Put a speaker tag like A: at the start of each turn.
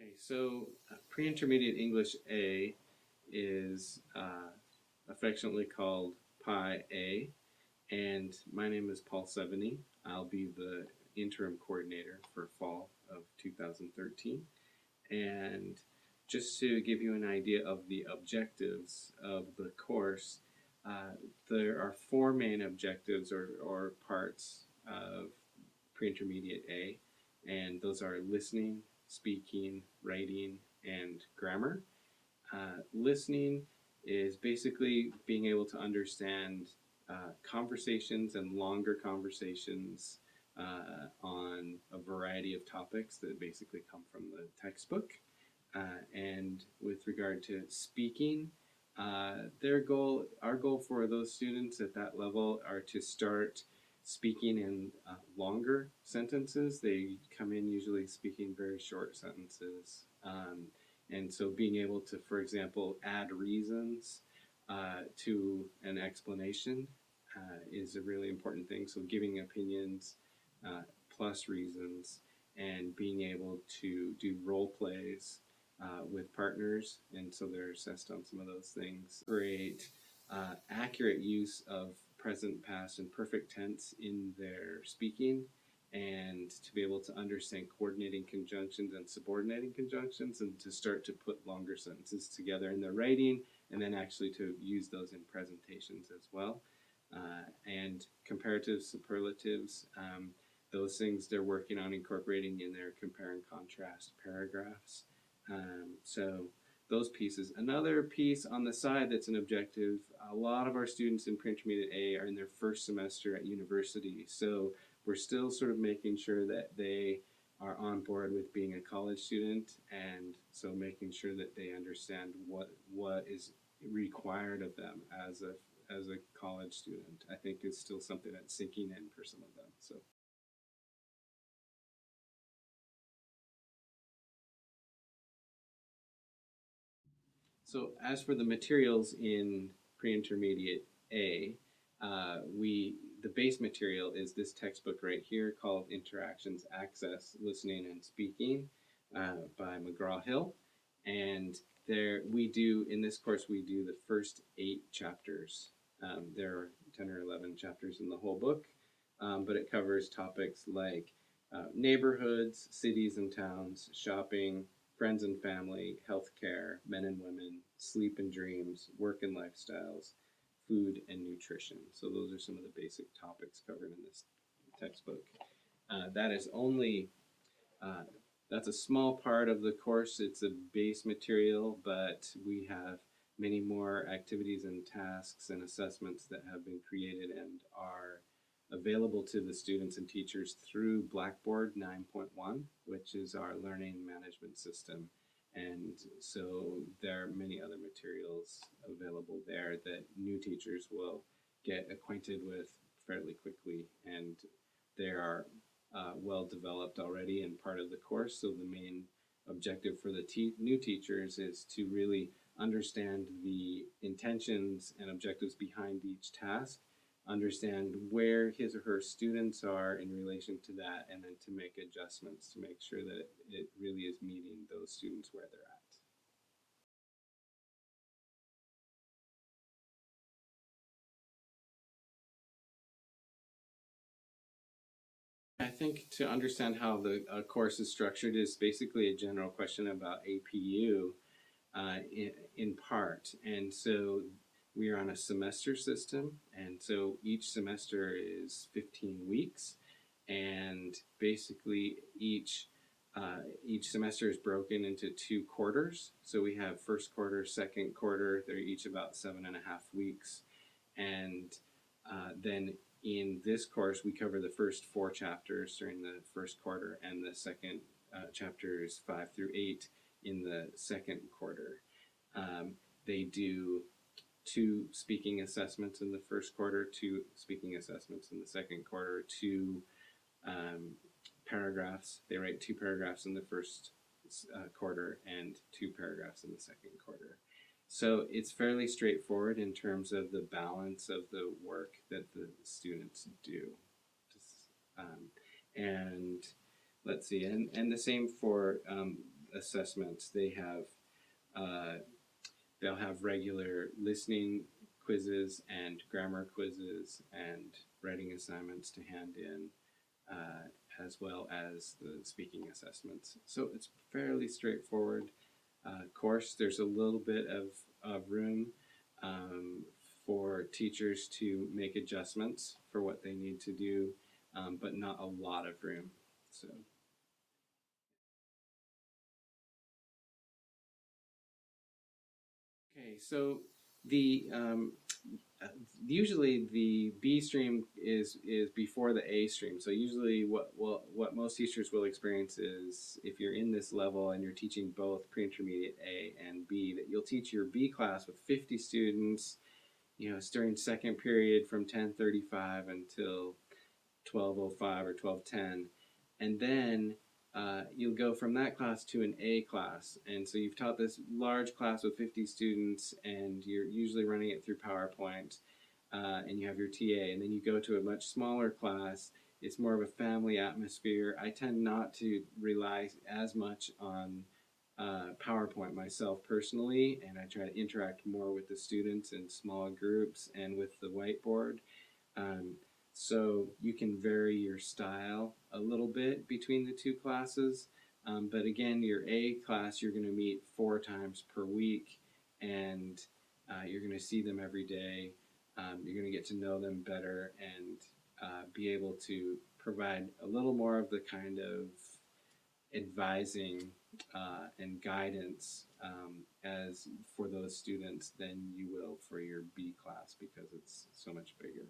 A: Okay, so pre-intermediate English A is affectionately called Pi A, and my name is Paul Seveny. I'll be the interim coordinator for fall of 2013. And just to give you an idea of the objectives of the course, there are four main objectives or parts of pre-intermediate A, and those are listening, speaking, writing, and grammar. Listening is basically being able to understand conversations and longer conversations on a variety of topics that basically come from the textbook. And with regard to speaking, our goal for those students at that level are to start speaking in longer sentences. They come in usually speaking very short sentences. And so being able to, for example, add reasons to an explanation is a really important thing. So giving opinions plus reasons and being able to do role plays with partners, and so they're assessed on some of those things. Great, accurate use of present, past, and perfect tense in their speaking, and to be able to understand coordinating conjunctions and subordinating conjunctions, and to start to put longer sentences together in their writing, and then actually to use those in presentations as well. And comparative superlatives, those things they're working on incorporating in their compare and contrast paragraphs. So those pieces. Another piece on the side that's an objective, a lot of our students in pre-intermediate A are in their first semester at university. So we're still sort of making sure that they are on board with being a college student, and so making sure that they understand what is required of them as a college student, I think is still something that's sinking in for some of them. So as for the materials in pre-intermediate A, the base material is this textbook right here called Interactions, Access, Listening, and Speaking by McGraw-Hill. And in this course, we do the first 8 chapters. There are 10 or 11 chapters in the whole book, but it covers topics like neighborhoods, cities and towns, shopping, friends and family, healthcare, men and women, sleep and dreams, work and lifestyles, food and nutrition. So those are some of the basic topics covered in this textbook. That is only that's a small part of the course. It's a base material, but we have many more activities and tasks and assessments that have been created and are available to the students and teachers through Blackboard 9.1, which is our learning management system. And so there are many other materials available there that new teachers will get acquainted with fairly quickly, and they are well developed already and part of the course. So the main objective for the new teachers is to really understand the intentions and objectives behind each task, understand where his or her students are in relation to that, and then to make adjustments to make sure that it really is meeting those students where they're at. I think to understand how the course is structured is basically a general question about APU in part. And so we are on a semester system, and so each semester is 15 weeks, and basically each semester is broken into 2 quarters. So we have first quarter, second quarter. They're each about 7.5 weeks, and then in this course we cover the first 4 chapters during the first quarter, and the second chapters 5 through 8 in the second quarter. They do 2 speaking assessments in the first quarter, 2 speaking assessments in the second quarter, 2 paragraphs. They write 2 paragraphs in the first quarter and 2 paragraphs in the second quarter. So it's fairly straightforward in terms of the balance of the work that the students do. And let's see, and the same for assessments. They'll have regular listening quizzes and grammar quizzes and writing assignments to hand in, as well as the speaking assessments. So it's fairly straightforward course. There's a little bit of room um, for teachers to make adjustments for what they need to do, but not a lot of room. So. Okay, so the usually the B stream is before the A stream. So usually what most teachers will experience is if you're in this level and you're teaching both pre-intermediate A and B, that you'll teach your B class with 50 students. It's during second period from 10:35 until 12:05 or 12:10, and then you'll go from that class to an A class. And so you've taught this large class with 50 students, and you're usually running it through PowerPoint, and you have your TA. And then you go to a much smaller class. It's more of a family atmosphere. I tend not to rely as much on PowerPoint myself personally, and I try to interact more with the students in small groups and with the whiteboard. Um, so you can vary your style a little bit between the two classes. But again, your A class, you're going to meet 4 times per week, and you're going to see them every day. You're going to get to know them better and be able to provide a little more of the kind of advising and guidance as for those students than you will for your B class because it's so much bigger.